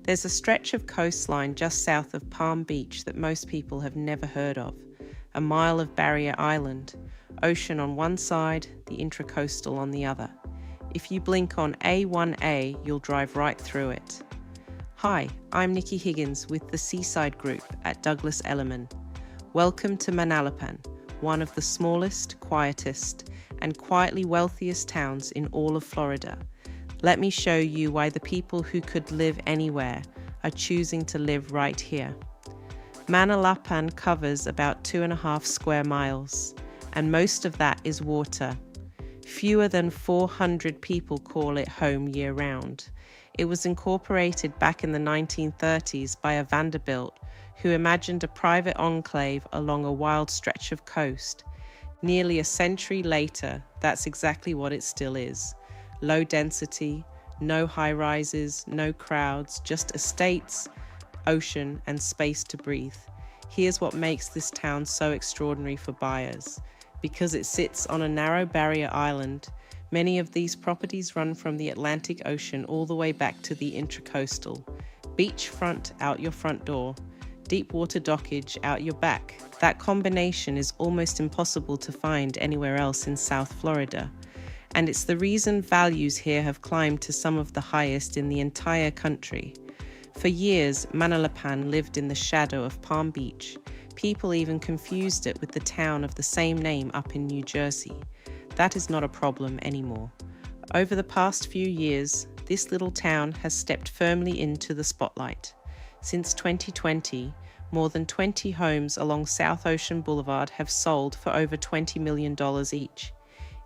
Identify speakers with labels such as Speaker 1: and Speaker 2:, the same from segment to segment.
Speaker 1: There's a stretch of coastline just south of Palm Beach that most people have never heard of. A mile of barrier island, ocean on one side, the Intracoastal on the other. If you blink on A1A, you'll drive right through it. Hi, I'm Niki Higgins with the Seaside Group at Douglas Elliman. Welcome to Manalapan, one of the smallest, quietest, and quietly wealthiest towns in all of Florida. Let me show you why the people who could live anywhere are choosing to live right here. Manalapan covers about 2.5 square miles, and most of that is water. Fewer than 400 people call it home year-round. It was incorporated back in the 1930s by a Vanderbilt who imagined a private enclave along a wild stretch of coast. Nearly a century later, that's exactly what it still is. Low density, no high-rises, no crowds, just estates, ocean, and space to breathe. Here's what makes this town so extraordinary for buyers. Because it sits on a narrow barrier island, many of these properties run from the Atlantic Ocean all the way back to the Intracoastal. Beachfront out your front door, deep water dockage out your back. That combination is almost impossible to find anywhere else in South Florida. And it's the reason values here have climbed to some of the highest in the entire country. For years, Manalapan lived in the shadow of Palm Beach. People even confused it with the town of the same name up in New Jersey. That is not a problem anymore. Over the past few years, this little town has stepped firmly into the spotlight. Since 2020, more than 20 homes along South Ocean Boulevard have sold for over $20 million each.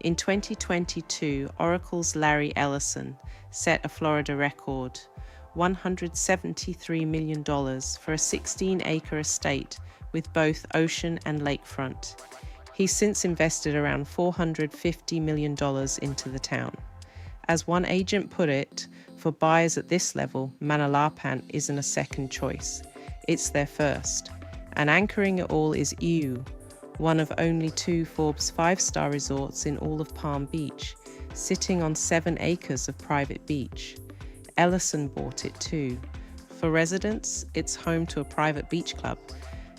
Speaker 1: In 2022, Oracle's Larry Ellison set a Florida record, $173 million for a 16-acre estate with both ocean and lakefront. He's since invested around $450 million into the town. As one agent put it, for buyers at this level, Manalapan isn't a second choice. It's their first. And anchoring it all is Eau, one of only 2 Forbes 5-star resorts in all of Palm Beach, sitting on 7 acres of private beach. Ellison bought it too. For residents, it's home to a private beach club,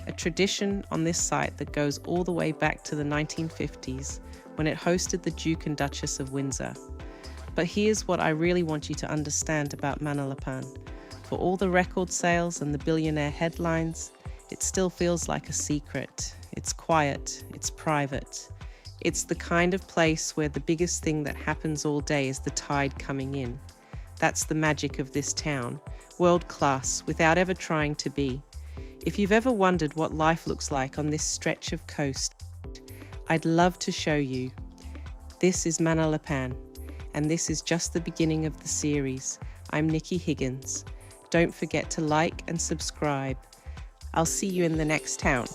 Speaker 1: a tradition on this site that goes all the way back to the 1950s when it hosted the Duke and Duchess of Windsor. But here's what I really want you to understand about Manalapan. For all the record sales and the billionaire headlines, it still feels like a secret. It's quiet, it's private. It's the kind of place where the biggest thing that happens all day is the tide coming in. That's the magic of this town, world class without ever trying to be. If you've ever wondered what life looks like on this stretch of coast, I'd love to show you. This is Manalapan, and this is just the beginning of the series. I'm Niki Higgins. Don't forget to like and subscribe. I'll see you in the next town.